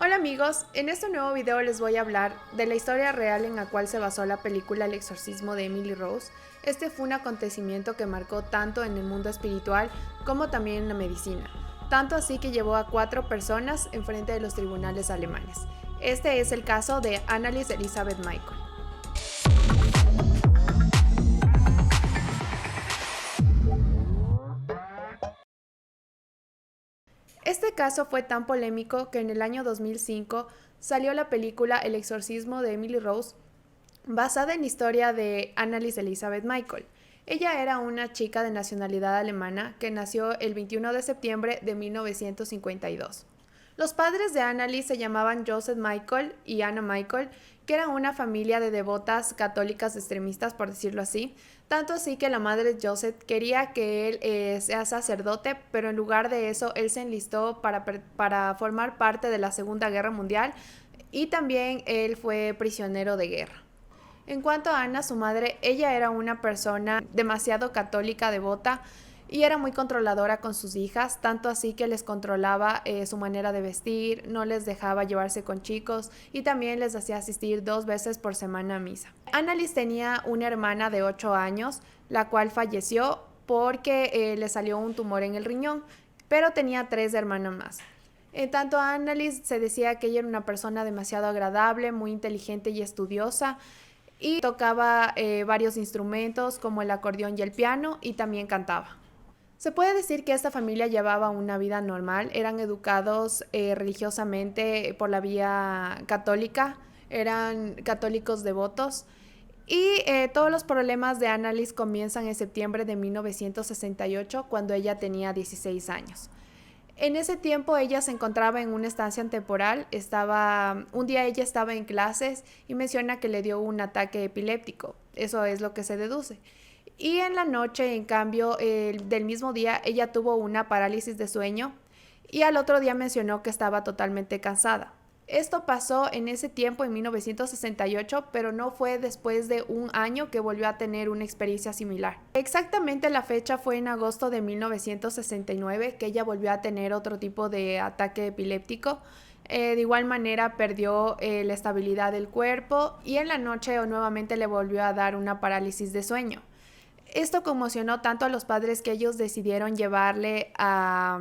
Hola amigos, en este nuevo video les voy a hablar de la historia real en la cual se basó la película El exorcismo de Emily Rose. Este fue un acontecimiento que marcó tanto en el mundo espiritual como también en la medicina, tanto así que llevó a 4 personas en frente de los tribunales alemanes. Este es el caso de Anneliese Elisabeth Michael. Este caso fue tan polémico que en el año 2005 salió la película El exorcismo de Emily Rose, basada en la historia de Anneliese Elisabeth Michael. Ella era una chica de nacionalidad alemana que nació el 21 de septiembre de 1952. Los padres de Anneliese se llamaban Joseph Michael y Anna Michael, que eran una familia de devotas católicas extremistas, por decirlo así, tanto así que la madre de Joseph quería que él sea sacerdote, pero en lugar de eso él se enlistó para formar parte de la Segunda Guerra Mundial y también él fue prisionero de guerra. En cuanto a Ana, su madre, ella era una persona demasiado católica, devota, y era muy controladora con sus hijas, tanto así que les controlaba su manera de vestir, no les dejaba llevarse con chicos y también les hacía asistir 2 veces por semana a misa. Anneliese tenía una hermana de 8 años, la cual falleció porque le salió un tumor en el riñón, pero tenía 3 hermanas más. En tanto a Anneliese se decía que ella era una persona demasiado agradable, muy inteligente y estudiosa, y tocaba varios instrumentos como el acordeón y el piano, y también cantaba. Se puede decir que esta familia llevaba una vida normal, eran educados religiosamente por la vía católica, eran católicos devotos y todos los problemas de Anneliese comienzan en septiembre de 1968 cuando ella tenía 16 años. En ese tiempo ella se encontraba en una estancia temporal, un día ella estaba en clases y menciona que le dio un ataque epiléptico, eso es lo que se deduce. Y en la noche, en cambio, del mismo día, ella tuvo una parálisis de sueño y al otro día mencionó que estaba totalmente cansada. Esto pasó en ese tiempo, en 1968, pero no fue después de un año que volvió a tener una experiencia similar. Exactamente la fecha fue en agosto de 1969 que ella volvió a tener otro tipo de ataque epiléptico. De igual manera perdió la estabilidad del cuerpo y en la noche nuevamente le volvió a dar una parálisis de sueño. Esto conmocionó tanto a los padres que ellos decidieron llevarle a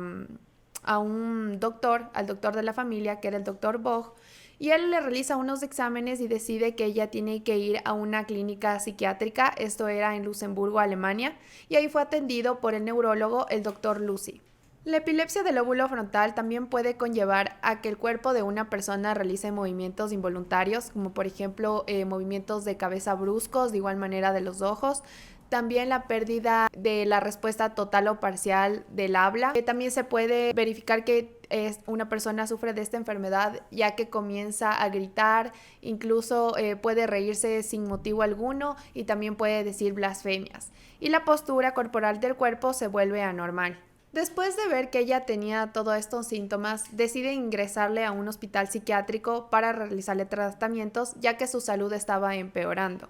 un doctor, al doctor de la familia, que era el doctor Boch, y él le realiza unos exámenes y decide que ella tiene que ir a una clínica psiquiátrica, esto era en Luxemburgo, Alemania, y ahí fue atendido por el neurólogo, el doctor Lucy. La epilepsia del lóbulo frontal también puede conllevar a que el cuerpo de una persona realice movimientos involuntarios, como por ejemplo movimientos de cabeza bruscos, de igual manera de los ojos. También la pérdida de la respuesta total o parcial del habla. También se puede verificar que una persona sufre de esta enfermedad ya que comienza a gritar, incluso puede reírse sin motivo alguno y también puede decir blasfemias. Y la postura corporal del cuerpo se vuelve anormal. Después de ver que ella tenía todos estos síntomas, decide ingresarle a un hospital psiquiátrico para realizarle tratamientos, ya que su salud estaba empeorando.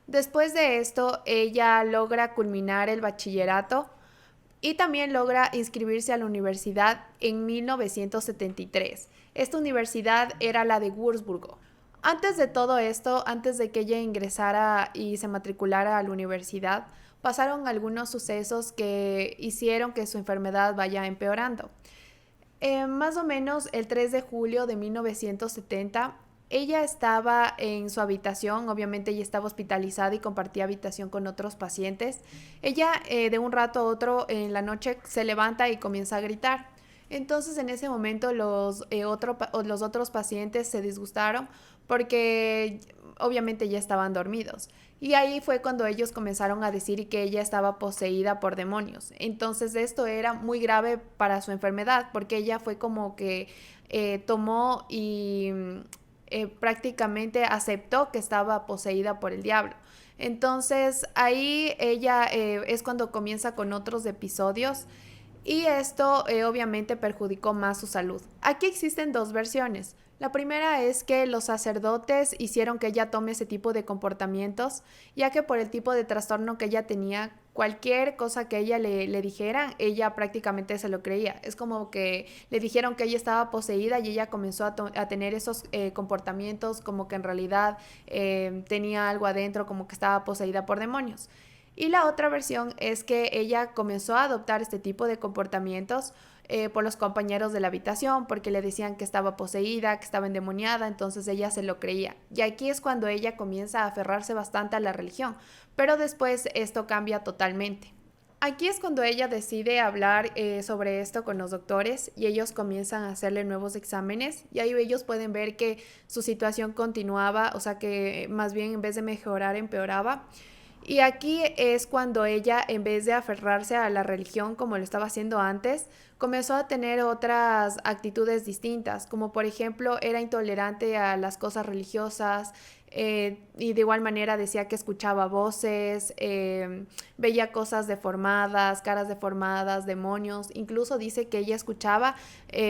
Después de esto, ella logra culminar el bachillerato y también logra inscribirse a la universidad en 1973. Esta universidad era la de Würzburgo. Antes de todo esto, antes de que ella ingresara y se matriculara a la universidad, pasaron algunos sucesos que hicieron que su enfermedad vaya empeorando. Más o menos el 3 de julio de 1970, ella estaba en su habitación, obviamente ella estaba hospitalizada y compartía habitación con otros pacientes. Ella de un rato a otro en la noche se levanta y comienza a gritar. Entonces en ese momento los otros pacientes se disgustaron porque obviamente ya estaban dormidos. Y ahí fue cuando ellos comenzaron a decir que ella estaba poseída por demonios. Entonces esto era muy grave para su enfermedad porque ella fue como que tomó y prácticamente aceptó que estaba poseída por el diablo. Entonces ahí ella es cuando comienza con otros episodios y esto obviamente perjudicó más su salud. Aquí existen 2 versiones. La primera es que los sacerdotes hicieron que ella tome ese tipo de comportamientos, ya que por el tipo de trastorno que ella tenía, cualquier cosa que ella le dijeran, ella prácticamente se lo creía. Es como que le dijeron que ella estaba poseída y ella comenzó a tener esos comportamientos como que en realidad tenía algo adentro, como que estaba poseída por demonios. Y la otra versión es que ella comenzó a adoptar este tipo de comportamientos por los compañeros de la habitación, porque le decían que estaba poseída, que estaba endemoniada, entonces ella se lo creía. Y aquí es cuando ella comienza a aferrarse bastante a la religión, pero después esto cambia totalmente. Aquí es cuando ella decide hablar sobre esto con los doctores y ellos comienzan a hacerle nuevos exámenes y ahí ellos pueden ver que su situación continuaba, o sea que más bien en vez de mejorar empeoraba. Y aquí es cuando ella, en vez de aferrarse a la religión como lo estaba haciendo antes, comenzó a tener otras actitudes distintas, como por ejemplo era intolerante a las cosas religiosas y de igual manera decía que escuchaba voces, veía cosas deformadas, caras deformadas, demonios, incluso dice que ella escuchaba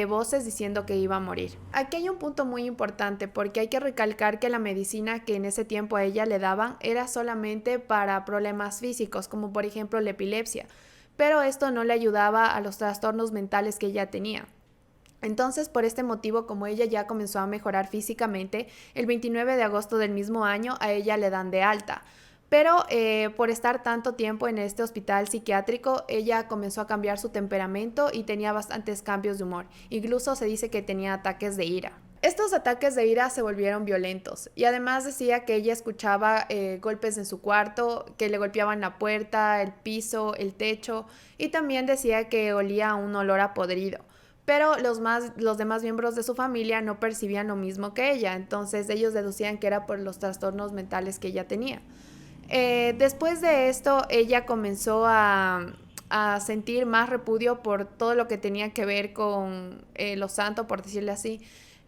voces diciendo que iba a morir. Aquí hay un punto muy importante porque hay que recalcar que la medicina que en ese tiempo a ella le daban era solamente para problemas físicos, como por ejemplo la epilepsia, pero esto no le ayudaba a los trastornos mentales que ella tenía. Entonces, por este motivo, como ella ya comenzó a mejorar físicamente, el 29 de agosto del mismo año a ella le dan de alta. Pero por estar tanto tiempo en este hospital psiquiátrico, ella comenzó a cambiar su temperamento y tenía bastantes cambios de humor. Incluso se dice que tenía ataques de ira. Estos ataques de ira se volvieron violentos y además decía que ella escuchaba golpes en su cuarto, que le golpeaban la puerta, el piso, el techo y también decía que olía a un olor a podrido. Pero los demás miembros de su familia no percibían lo mismo que ella, entonces ellos deducían que era por los trastornos mentales que ella tenía. Después de esto, ella comenzó a sentir más repudio por todo lo que tenía que ver con lo santo, por decirle así.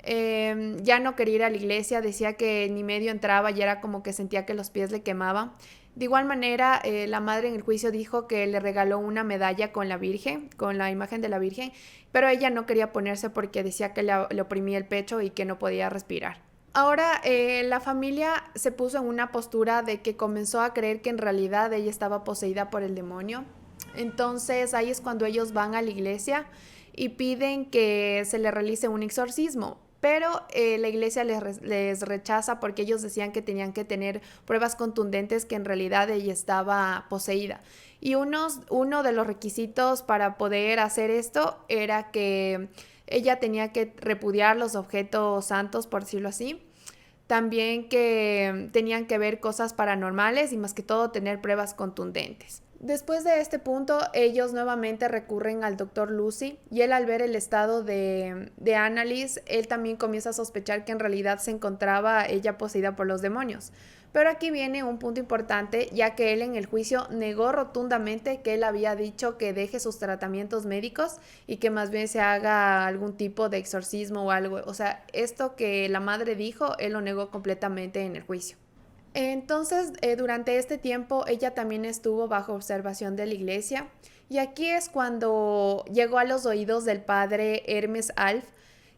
Ya no quería ir a la iglesia, decía que ni medio entraba y era como que sentía que los pies le quemaban. De igual manera, la madre en el juicio dijo que le regaló una medalla con la Virgen, con la imagen de la Virgen, pero ella no quería ponerse porque decía que le oprimía el pecho y que no podía respirar. Ahora, la familia se puso en una postura de que comenzó a creer que en realidad ella estaba poseída por el demonio. Entonces ahí es cuando ellos van a la iglesia y piden que se le realice un exorcismo. Pero la iglesia les rechaza porque ellos decían que tenían que tener pruebas contundentes que en realidad ella estaba poseída. Y uno de los requisitos para poder hacer esto era que ella tenía que repudiar los objetos santos, por decirlo así. También que tenían que ver cosas paranormales y más que todo tener pruebas contundentes. Después de este punto, ellos nuevamente recurren al doctor Lucy y él al ver el estado de Annalise, él también comienza a sospechar que en realidad se encontraba ella poseída por los demonios. Pero aquí viene un punto importante, ya que él en el juicio negó rotundamente que él había dicho que deje sus tratamientos médicos y que más bien se haga algún tipo de exorcismo o algo. O sea, esto que la madre dijo, él lo negó completamente en el juicio. Entonces, durante este tiempo, ella también estuvo bajo observación de la iglesia y aquí es cuando llegó a los oídos del padre Hermes Alf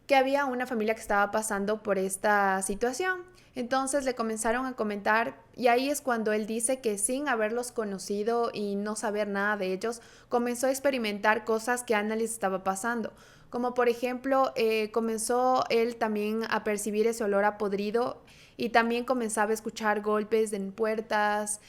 que había una familia que estaba pasando por esta situación. Entonces le comenzaron a comentar y ahí es cuando él dice que sin haberlos conocido y no saber nada de ellos, comenzó a experimentar cosas que Annalise estaba pasando. Como por ejemplo, comenzó él también a percibir ese olor a podrido y también comenzaba a escuchar golpes en puertas,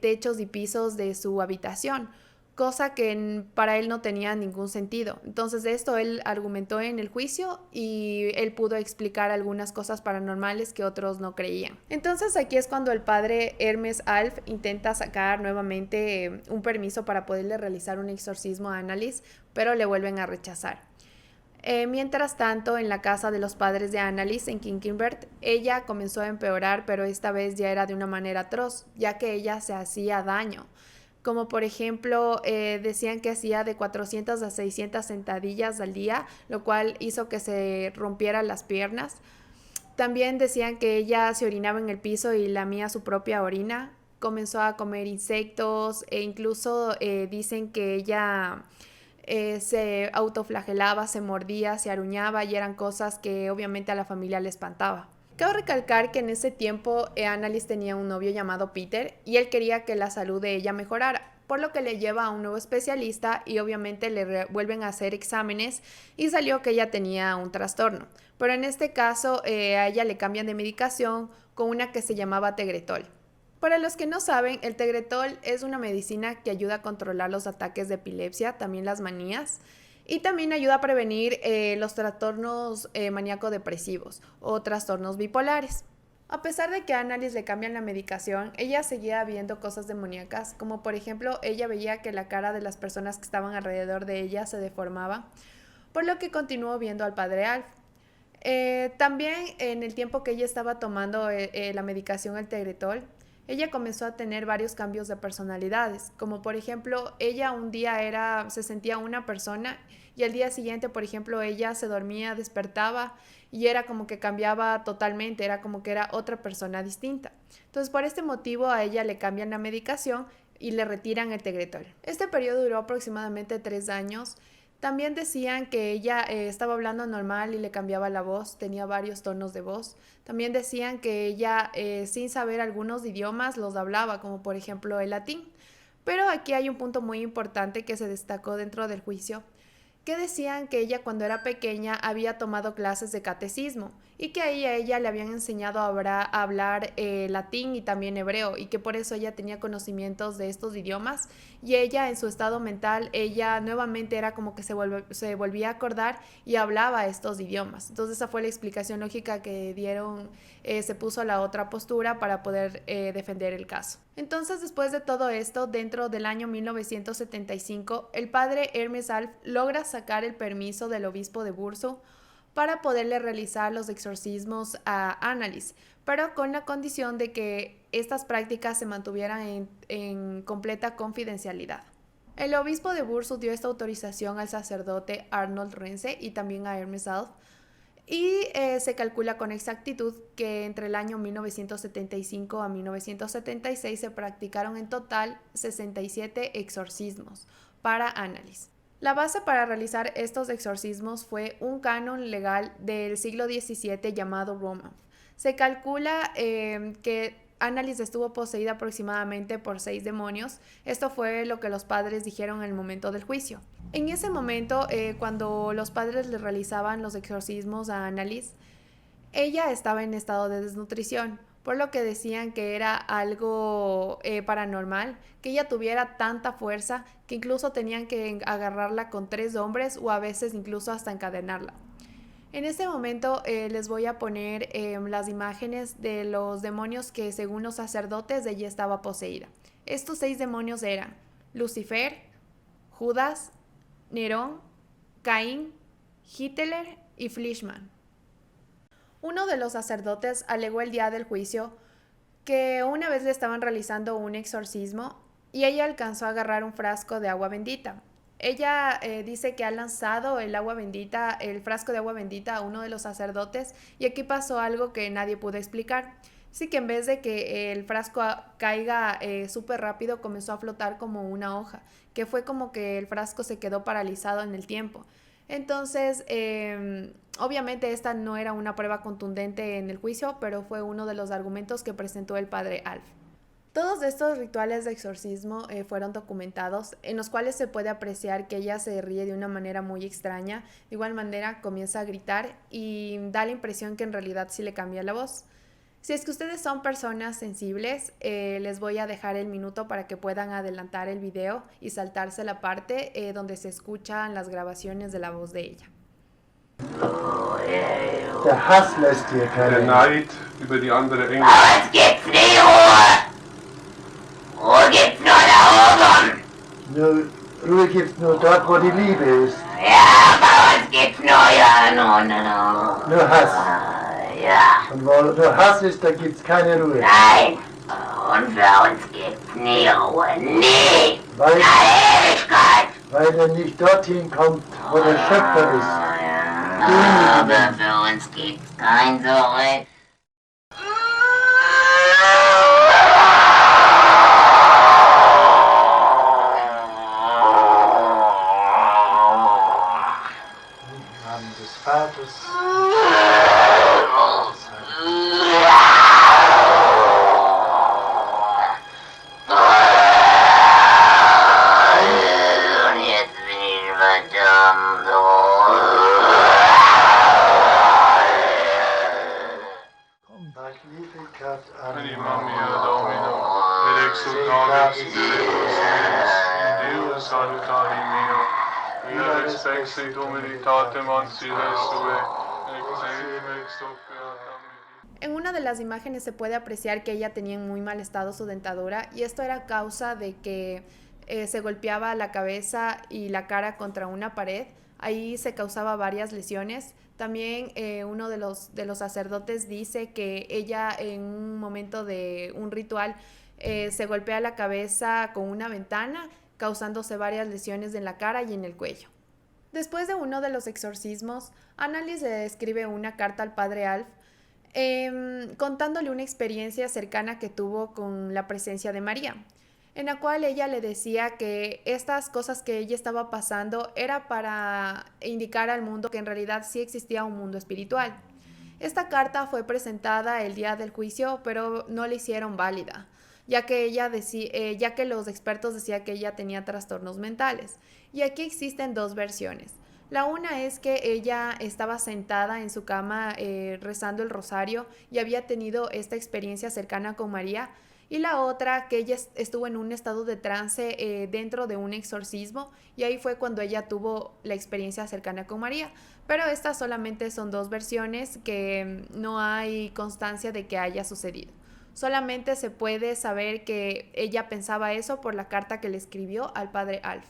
techos y pisos de su habitación, cosa que para él no tenía ningún sentido. Entonces de esto él argumentó en el juicio y él pudo explicar algunas cosas paranormales que otros no creían. Entonces aquí es cuando el padre Hermes Alf intenta sacar nuevamente un permiso para poderle realizar un exorcismo a Annalise, pero le vuelven a rechazar. Mientras tanto, en la casa de los padres de Annalise en Kinkinbert, ella comenzó a empeorar, pero esta vez ya era de una manera atroz, ya que ella se hacía daño. Como por ejemplo, decían que hacía de 400 a 600 sentadillas al día, lo cual hizo que se rompieran las piernas. También decían que ella se orinaba en el piso y lamía su propia orina. Comenzó a comer insectos e incluso dicen que ella se autoflagelaba, se mordía, se aruñaba y eran cosas que obviamente a la familia le espantaba. Cabe recalcar que en ese tiempo Annalise tenía un novio llamado Peter y él quería que la salud de ella mejorara, por lo que le lleva a un nuevo especialista y obviamente le vuelven a hacer exámenes y salió que ella tenía un trastorno. Pero en este caso a ella le cambian de medicación con una que se llamaba Tegretol. Para los que no saben, el Tegretol es una medicina que ayuda a controlar los ataques de epilepsia, también las manías, y también ayuda a prevenir los trastornos maníaco-depresivos o trastornos bipolares. A pesar de que a Annalise le cambian la medicación, ella seguía viendo cosas demoníacas, como por ejemplo, ella veía que la cara de las personas que estaban alrededor de ella se deformaba, por lo que continuó viendo al padre Alf. También en el tiempo que ella estaba tomando la medicación, el Tegretol, ella comenzó a tener varios cambios de personalidades, como por ejemplo, ella un día se sentía una persona y al día siguiente, por ejemplo, ella se dormía, despertaba y era como que cambiaba totalmente, era como que era otra persona distinta. Entonces, por este motivo a ella le cambian la medicación y le retiran el Tegretol. Este periodo duró aproximadamente 3 años. También decían que ella estaba hablando normal y le cambiaba la voz, tenía varios tonos de voz. También decían que ella, sin saber algunos idiomas, los hablaba, como por ejemplo el latín. Pero aquí hay un punto muy importante que se destacó dentro del juicio, que decían que ella cuando era pequeña había tomado clases de catecismo y que ahí a ella le habían enseñado a hablar latín y también hebreo y que por eso ella tenía conocimientos de estos idiomas y ella en su estado mental, ella nuevamente era como que se volvía a acordar y hablaba estos idiomas. Entonces esa fue la explicación lógica que dieron, se puso a la otra postura para poder defender el caso. Entonces, después de todo esto, dentro del año 1975, el padre Hermes Alf logra sacar el permiso del obispo de Burso para poderle realizar los exorcismos a Annalise, pero con la condición de que estas prácticas se mantuvieran en completa confidencialidad. El obispo de Burso dio esta autorización al sacerdote Arnold Rense y también a Hermes Alf, y se calcula con exactitud que entre el año 1975 a 1976 se practicaron en total 67 exorcismos para Annalise. La base para realizar estos exorcismos fue un canon legal del siglo XVII llamado Roman. Se calcula que Annalise estuvo poseída aproximadamente por 6 demonios. Esto fue lo que los padres dijeron en el momento del juicio. En ese momento, cuando los padres le realizaban los exorcismos a Annalise, ella estaba en estado de desnutrición, por lo que decían que era algo paranormal, que ella tuviera tanta fuerza que incluso tenían que agarrarla con 3 hombres o a veces incluso hasta encadenarla. En este momento les voy a poner las imágenes de los demonios que según los sacerdotes ella estaba poseída. Estos 6 demonios eran Lucifer, Judas, Nerón, Caín, Hitler y Fleischmann. Uno de los sacerdotes alegó el día del juicio que una vez le estaban realizando un exorcismo y ella alcanzó a agarrar un frasco de agua bendita. Ella dice que ha lanzado el frasco de agua bendita a uno de los sacerdotes y aquí pasó algo que nadie pudo explicar. Sí, que en vez de que el frasco caiga súper rápido, comenzó a flotar como una hoja, que fue como que el frasco se quedó paralizado en el tiempo. Entonces, obviamente esta no era una prueba contundente en el juicio, pero fue uno de los argumentos que presentó el padre Alf. Todos estos rituales de exorcismo fueron documentados, en los cuales se puede apreciar que ella se ríe de una manera muy extraña. De igual manera comienza a gritar y da la impresión que en realidad sí le cambia la voz. Si es que ustedes son personas sensibles, les voy a dejar el minuto para que puedan adelantar el video y saltarse la parte donde se escuchan las grabaciones de la voz de ella. Der Hass lässt dir keine Der Neid über die andere Engel. Was gibt's nie Ruhe? Ruhe gibt's nur da oben. Ruhe gibt's nur dort, wo die Liebe ist. Ja, bei uns gibt's nur, ja, no. Nur Hass. Ja, Und wo nur Hass ist, da gibt's keine Ruhe. nein. Und für uns gibt's nie Ruhe. Nie. Weil, In der Ewigkeit. weil er nicht dorthin kommt, wo der Schöpfer ist. Ja, aber für uns gibt's kein Zurück. Im Namen des Vaters. Magnificat Anima anima mea Domino, et exultavit spiritus meus, in Deo salutari meo, via respexit humilitatem ancillae sue, ex enim ex hoc beata me. En una de las imágenes se puede apreciar que ella tenía en muy mal estado su dentadura y esto era a causa de que se golpeaba la cabeza y la cara contra una pared. Ahí se causaba varias lesiones. También uno de los sacerdotes dice que ella en un momento de un ritual se golpea la cabeza con una ventana, causándose varias lesiones en la cara y en el cuello. Después de uno de los exorcismos, Annalise le escribe una carta al padre Alf contándole una experiencia cercana que tuvo con la presencia de María, en la cual ella le decía que estas cosas que ella estaba pasando era para indicar al mundo que en realidad sí existía un mundo espiritual. Esta carta fue presentada el día del juicio, pero no la hicieron válida, ya que los expertos decían que ella tenía trastornos mentales. Y aquí existen dos versiones. La una es que ella estaba sentada en su cama rezando el rosario y había tenido esta experiencia cercana con María. Y la otra, que ella estuvo en un estado de trance dentro de un exorcismo y ahí fue cuando ella tuvo la experiencia cercana con María. Pero estas solamente son dos versiones que no hay constancia de que haya sucedido. Solamente se puede saber que ella pensaba eso por la carta que le escribió al padre Alf.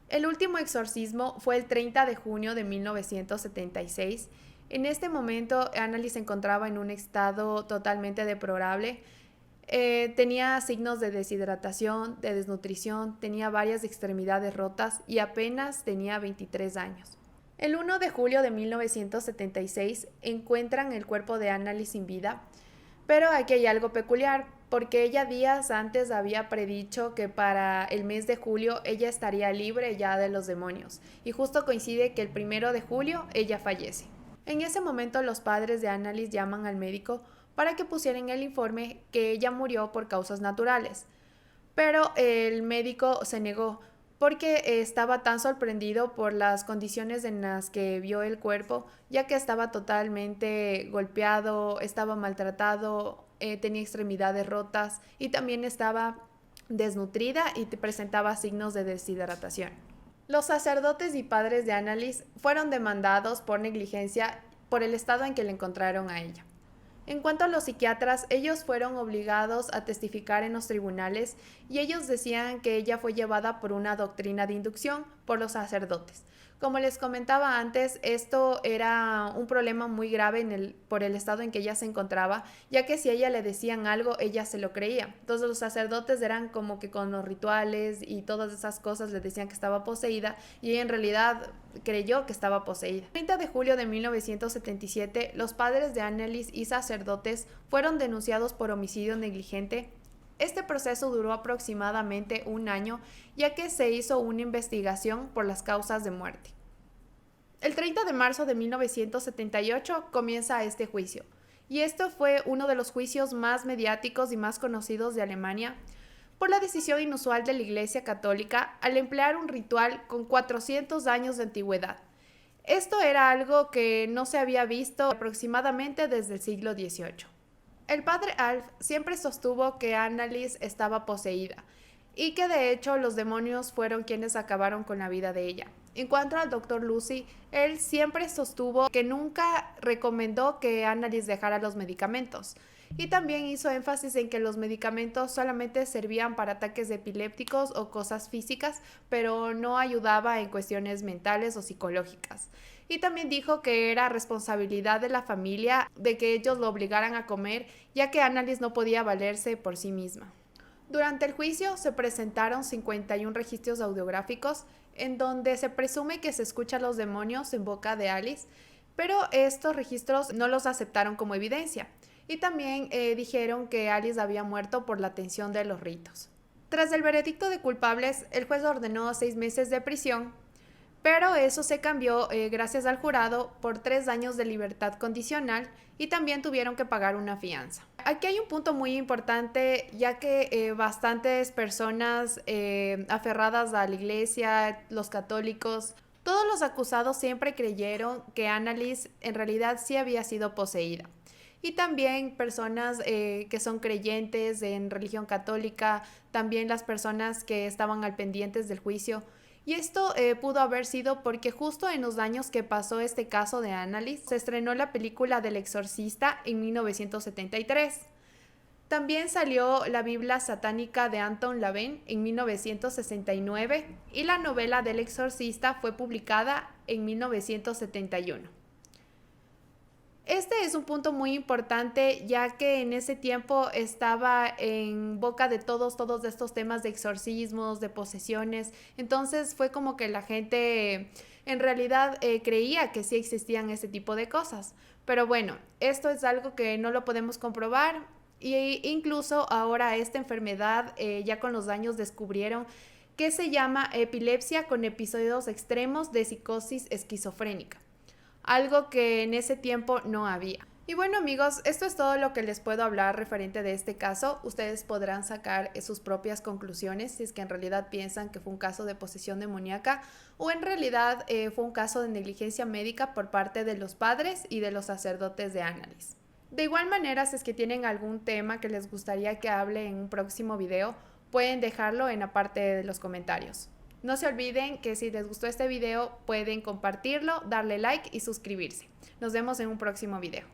El último exorcismo fue el 30 de junio de 1976. En este momento, Annalise se encontraba en un estado totalmente deplorable. Tenía signos de deshidratación, de desnutrición, tenía varias extremidades rotas y apenas tenía 23 años. El 1 de julio de 1976 encuentran el cuerpo de Annalise sin vida, pero aquí hay algo peculiar, porque ella días antes había predicho que para el mes de julio ella estaría libre ya de los demonios, y justo coincide que el 1 de julio ella fallece. En ese momento los padres de Annalise llaman al médico para que pusiera en el informe que ella murió por causas naturales, pero el médico se negó porque estaba tan sorprendido por las condiciones en las que vio el cuerpo, ya que estaba totalmente golpeado, estaba maltratado, tenía extremidades rotas y también estaba desnutrida y presentaba signos de deshidratación. Los sacerdotes y padres de Annalise fueron demandados por negligencia por el estado en que le encontraron a ella. En cuanto a los psiquiatras, ellos fueron obligados a testificar en los tribunales y ellos decían que ella fue llevada por una doctrina de inducción por los sacerdotes. Como les comentaba antes, esto era un problema muy grave por el estado en que ella se encontraba, ya que si a ella le decían algo, ella se lo creía. Entonces los sacerdotes eran como que con los rituales y todas esas cosas le decían que estaba poseída y ella en realidad creyó que estaba poseída. El 30 de julio de 1977, los padres de Annalise y sacerdotes fueron denunciados por homicidio negligente. Este proceso duró aproximadamente un año, ya que se hizo una investigación por las causas de muerte. El 30 de marzo de 1978 comienza este juicio, y esto fue uno de los juicios más mediáticos y más conocidos de Alemania, por la decisión inusual de la Iglesia Católica al emplear un ritual con 400 años de antigüedad. Esto era algo que no se había visto aproximadamente desde el siglo XVIII. El padre Alf siempre sostuvo que Annalise estaba poseída y que de hecho los demonios fueron quienes acabaron con la vida de ella. En cuanto al Dr. Lucy, él siempre sostuvo que nunca recomendó que Annalise dejara los medicamentos y también hizo énfasis en que los medicamentos solamente servían para ataques epilépticos o cosas físicas, pero no ayudaba en cuestiones mentales o psicológicas. Y también dijo que era responsabilidad de la familia de que ellos lo obligaran a comer, ya que Annalise no podía valerse por sí misma. Durante el juicio se presentaron 51 registros audiográficos en donde se presume que se escucha a los demonios en boca de Alice, pero estos registros no los aceptaron como evidencia y también dijeron que Alice había muerto por la tensión de los ritos. Tras el veredicto de culpables, el juez ordenó 6 meses de prisión, pero eso se cambió gracias al jurado por 3 años de libertad condicional y también tuvieron que pagar una fianza. Aquí hay un punto muy importante, ya que bastantes personas aferradas a la iglesia, los católicos, todos los acusados siempre creyeron que Annalise en realidad sí había sido poseída. y también personas que son creyentes en religión católica, también las personas que estaban al pendientes del juicio. Y esto pudo haber sido porque justo en los años que pasó este caso de Annalise, se estrenó la película del Exorcista en 1973. También salió la Biblia satánica de Anton LaVey en 1969 y la novela del Exorcista fue publicada en 1971. Este es un punto muy importante, ya que en ese tiempo estaba en boca de todos estos temas de exorcismos, de posesiones. Entonces fue como que la gente en realidad creía que sí existían ese tipo de cosas. Pero bueno, esto es algo que no lo podemos comprobar. Y incluso ahora esta enfermedad ya con los años descubrieron que se llama epilepsia con episodios extremos de psicosis esquizofrénica, algo que en ese tiempo no había. Y bueno amigos, esto es todo lo que les puedo hablar referente de este caso. Ustedes podrán sacar sus propias conclusiones si es que en realidad piensan que fue un caso de posesión demoníaca o en realidad fue un caso de negligencia médica por parte de los padres y de los sacerdotes de Annalise. De igual manera, si es que tienen algún tema que les gustaría que hable en un próximo video, pueden dejarlo en la parte de los comentarios. No se olviden que si les gustó este video pueden compartirlo, darle like y suscribirse. Nos vemos en un próximo video.